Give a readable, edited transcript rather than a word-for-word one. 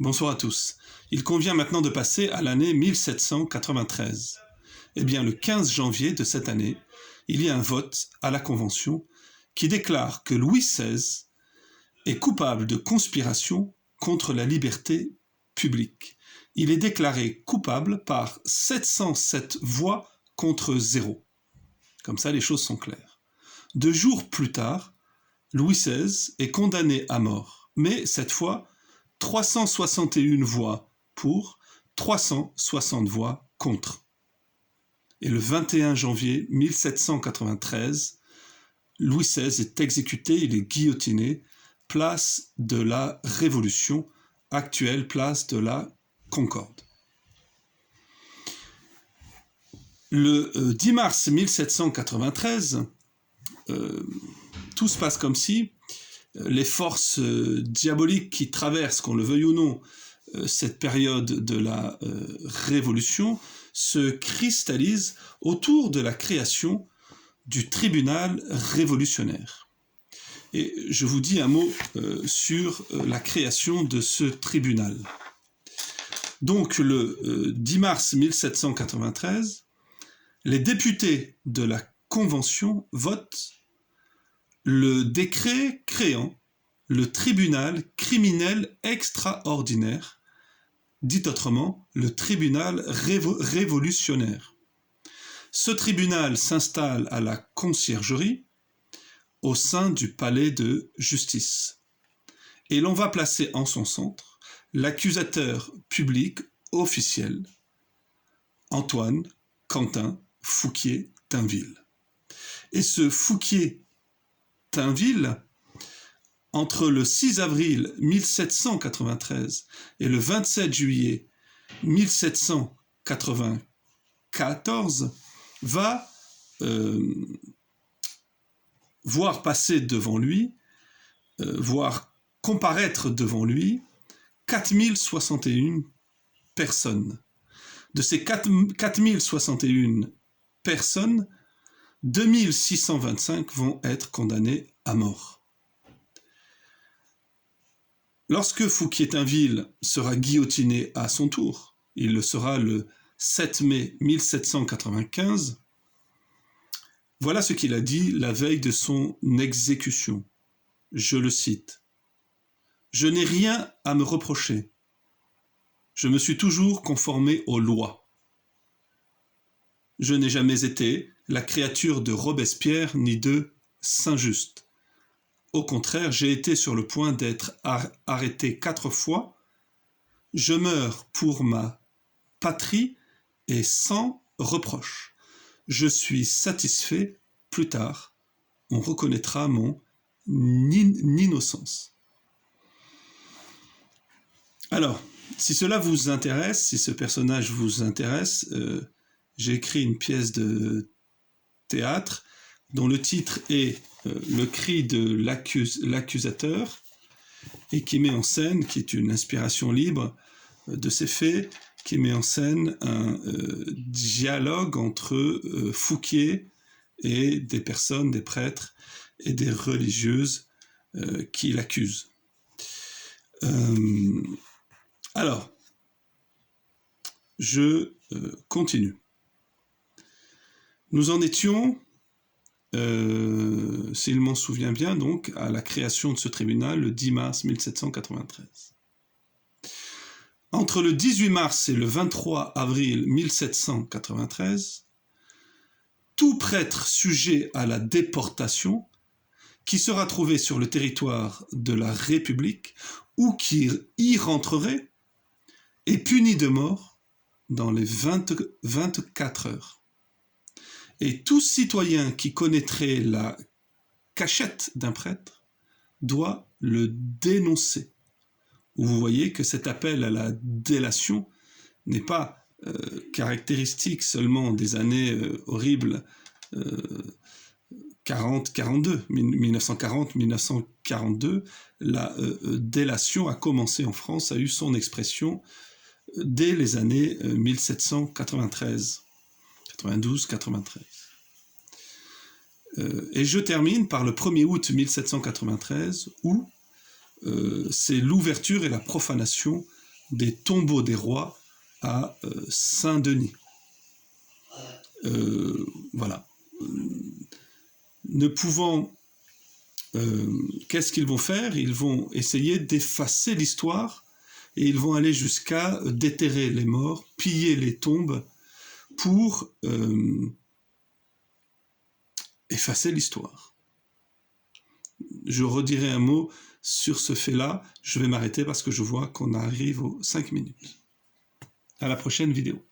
Bonsoir à tous. Il convient maintenant de passer à l'année 1793. Eh bien, le 15 janvier de cette année, il y a un vote à la Convention qui déclare que Louis XVI est coupable de conspiration contre la liberté publique. Il est déclaré coupable par 707 voix contre 0. Comme ça, les choses sont claires. 2 jours plus tard, Louis XVI est condamné à mort, mais cette fois, 361 voix pour, 360 voix contre. Et le 21 janvier 1793, Louis XVI est exécuté, il est guillotiné, place de la Révolution, actuelle place de la Concorde. Le 10 mars 1793, tout se passe comme si les forces diaboliques qui traversent, qu'on le veuille ou non, cette période de la Révolution, se cristallisent autour de la création du tribunal révolutionnaire. Et je vous dis un mot sur la création de ce tribunal. Donc le 10 mars 1793, les députés de la Convention votent le décret créant le tribunal criminel extraordinaire, dit autrement le tribunal révolutionnaire. Ce tribunal s'installe à la Conciergerie, au sein du palais de justice. Et l'on va placer en son centre l'accusateur public officiel, Antoine Quentin Fouquier-Tinville. Et ce Fouquier-Tinville, entre le 6 avril 1793 et le 27 juillet 1794, va voir passer devant lui, voir comparaître devant lui 4061 personnes. De ces 4061 personnes, 2625 vont être condamnées à mort. Lorsque Fouquier-Tinville sera guillotiné à son tour, il le sera le 7 mai 1795, voilà ce qu'il a dit la veille de son exécution. Je le cite. « Je n'ai rien à me reprocher. Je me suis toujours conformé aux lois. Je n'ai jamais été la créature de Robespierre ni de Saint-Just. Au contraire, j'ai été sur le point d'être arrêté 4 fois. Je meurs pour ma patrie et sans reproche. Je suis satisfait, plus tard, on reconnaîtra mon innocence. » Alors, si cela vous intéresse, si ce personnage vous intéresse, j'ai écrit une pièce de théâtre dont le titre est Le cri de l'accusateur et qui met en scène, qui est une inspiration libre de ces faits, qui met en scène un dialogue entre Fouquier et des personnes, des prêtres et des religieuses qui l'accusent. Alors, je continue. Nous en étions, s'il m'en souvient bien, donc, à la création de ce tribunal le 10 mars 1793. Entre le 18 mars et le 23 avril 1793, tout prêtre sujet à la déportation qui sera trouvé sur le territoire de la République ou qui y rentrerait est puni de mort dans les 24 heures. Et tout citoyen qui connaîtrait la cachette d'un prêtre doit le dénoncer. Vous voyez que cet appel à la délation n'est pas caractéristique seulement des années horribles 1940-1942. La délation a commencé en France, a eu son expression dès les années 1793, 92-93. Et je termine par le 1er août 1793 où c'est l'ouverture et la profanation des tombeaux des rois à Saint-Denis. Voilà. Ne pouvant... qu'est-ce qu'ils vont faire? Ils vont essayer d'effacer l'histoire et ils vont aller jusqu'à déterrer les morts, piller les tombes pour effacer l'histoire. Je redirai un mot sur ce fait-là. Je vais m'arrêter parce que je vois qu'on arrive aux 5 minutes. À la prochaine vidéo.